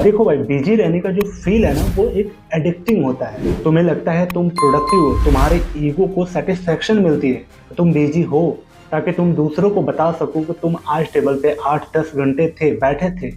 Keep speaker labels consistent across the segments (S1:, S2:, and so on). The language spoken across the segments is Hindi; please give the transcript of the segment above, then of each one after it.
S1: देखो भाई, बिजी रहने का जो फील है ना वो एक एडिक्टिंग होता है। तुम्हें लगता है तुम प्रोडक्टिव हो, तुम्हारे ईगो को सेटिस्फेक्शन मिलती है तो तुम बिजी हो, ताकि तुम दूसरों को बता सको कि तुम आज टेबल पे 8-10 घंटे थे, बैठे थे।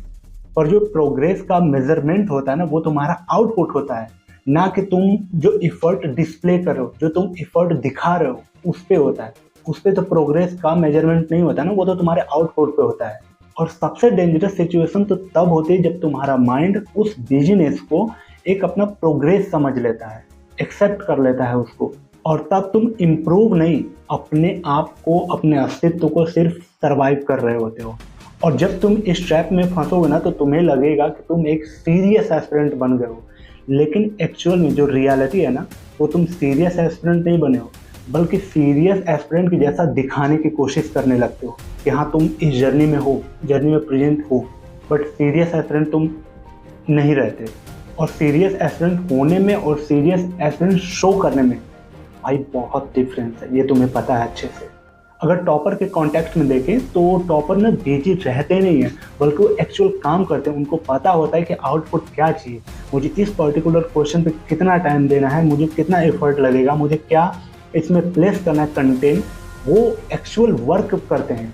S1: पर जो प्रोग्रेस का मेजरमेंट होता है ना वो तुम्हारा आउटपुट होता है, ना कि तुम जो इफर्ट डिस्प्ले कर रहे हो, जो तुम इफर्ट दिखा रहे हो उस पे होता है। उस पे तो प्रोग्रेस का मेजरमेंट नहीं होता ना, वो तो तुम्हारे आउटपुट पे होता है। और सबसे डेंजरस सिचुएशन तो तब होती है जब तुम्हारा माइंड उस बिजनेस को एक अपना प्रोग्रेस समझ लेता है, एक्सेप्ट कर लेता है उसको, और तब तुम इम्प्रूव नहीं, अपने आप को, अपने अस्तित्व को सिर्फ सरवाइव कर रहे होते हो। और जब तुम इस ट्रैप में फंसोगे ना तो तुम्हें लगेगा कि तुम एक सीरियस एस्पिरेंट बन गए हो, लेकिन एक्चुअल में जो रियलिटी है ना वो तुम सीरियस एस्पिरेंट नहीं बने हो, बल्कि सीरियस एस्पिरेंट की जैसा दिखाने की कोशिश करने लगते हो कि हाँ तुम इस जर्नी में हो, जर्नी में प्रेजेंट हो, बट सीरियस एस्पिरेंट तुम नहीं रहते। और सीरियस एस्पिरेंट होने में और सीरियस एस्पिरेंट शो करने में भाई बहुत डिफरेंस है, ये तुम्हें पता है अच्छे से। अगर टॉपर के कॉन्टेक्स्ट में देखें तो टॉपर ना बिजी रहते नहीं है, बल्कि वो एक्चुअल काम करते हैं। उनको पता होता है कि आउटपुट क्या चाहिए, मुझे इस पर्टिकुलर क्वेश्चन पे कितना टाइम देना है, मुझे कितना एफर्ट लगेगा, मुझे क्या इसमें प्लेस करना है कंटेंट। वो एक्चुअल वर्क करते हैं।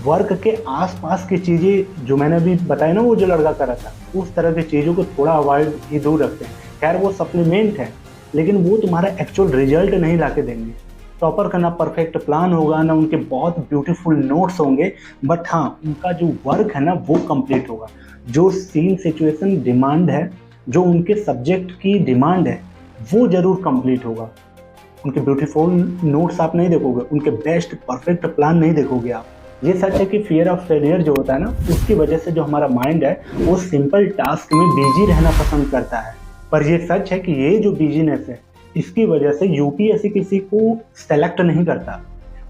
S1: वर्क के आसपास की चीज़ें जो मैंने अभी बताया ना, वो जो लड़का कर रहा था, उस तरह की चीज़ों को थोड़ा अवॉइड ही दूर रखते हैं। खैर वो सप्लीमेंट है, लेकिन वो तुम्हारा एक्चुअल रिजल्ट नहीं ला के देंगे। टॉपर का ना परफेक्ट प्लान होगा, ना उनके बहुत ब्यूटीफुल नोट्स होंगे, बट हाँ उनका जो वर्क है ना वो कंप्लीट होगा। जो सीन सिचुएशन डिमांड है, जो उनके सब्जेक्ट की डिमांड है, वो ज़रूर कंप्लीट होगा। उनके ब्यूटीफुल नोट्स आप नहीं देखोगे, उनके बेस्ट परफेक्ट प्लान नहीं देखोगे आप। ये सच है कि फियर ऑफ फेलियर जो होता है ना, उसकी वजह से जो हमारा माइंड है वो सिंपल टास्क में बिजी रहना पसंद करता है। पर ये सच है कि ये जो बिजीनेस है, इसकी वजह से यूपीएससी किसी को सेलेक्ट नहीं करता,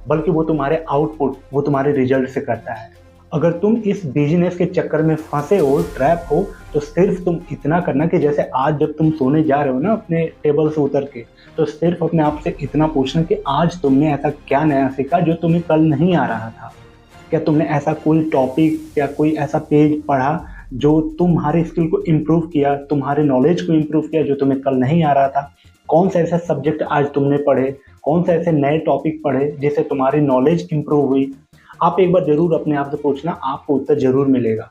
S1: बल्कि वो तुम्हारे आउटपुट, वो तुम्हारे रिजल्ट से करता है। अगर तुम इस बिजनेस के चक्कर में फंसे हो, ट्रैप हो, तो सिर्फ तुम इतना करना कि जैसे आज जब तुम सोने जा रहे हो ना अपने टेबल से उतर के, तो सिर्फ अपने आप से इतना पूछना कि आज तुमने ऐसा क्या नया सीखा जो तुम्हें कल नहीं आ रहा था। क्या तुमने ऐसा कोई टॉपिक या कोई ऐसा पेज पढ़ा जो तुम्हारे स्किल को इम्प्रूव किया, तुम्हारे नॉलेज को इम्प्रूव किया, जो तुम्हें कल नहीं आ रहा था। कौन से ऐसे सब्जेक्ट आज तुमने पढ़े, कौन से ऐसे नए टॉपिक पढ़े जिससे तुम्हारी नॉलेज इम्प्रूव हुई। आप एक बार जरूर अपने आप से पूछना, आपको उत्तर जरूर मिलेगा।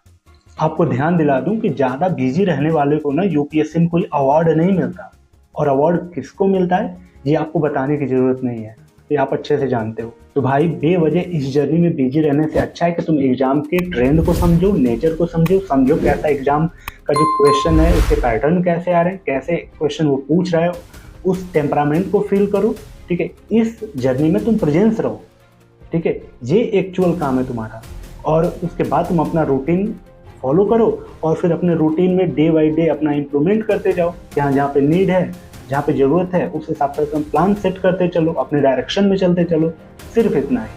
S1: आपको ध्यान दिला दूं कि ज़्यादा बिजी रहने वाले को ना यूपीएससी में कोई अवार्ड नहीं मिलता, और अवार्ड किसको मिलता है ये आपको बताने की ज़रूरत नहीं है, ये आप अच्छे से जानते हो। तो भाई बेवजह इस जर्नी में बिजी रहने से अच्छा है कि तुम एग्जाम के ट्रेंड को समझो, नेचर को समझो कैसा एग्जाम का जो क्वेश्चन है उसके पैटर्न कैसे आ रहे हैं, कैसे क्वेश्चन वो पूछ रहा है, उस टेम्परामेंट को फील करो। ठीक है, इस जर्नी में तुम प्रेजेंस रहो। ठीक है, ये एक्चुअल काम है तुम्हारा। और उसके बाद तुम अपना रूटीन फॉलो करो, और फिर अपने रूटीन में डे बाई डे अपना इम्प्रूवमेंट करते जाओ। जहाँ पे नीड है, जहाँ पे ज़रूरत है, उस हिसाब से तुम प्लान सेट करते चलो, अपने डायरेक्शन में चलते चलो। सिर्फ इतना ही।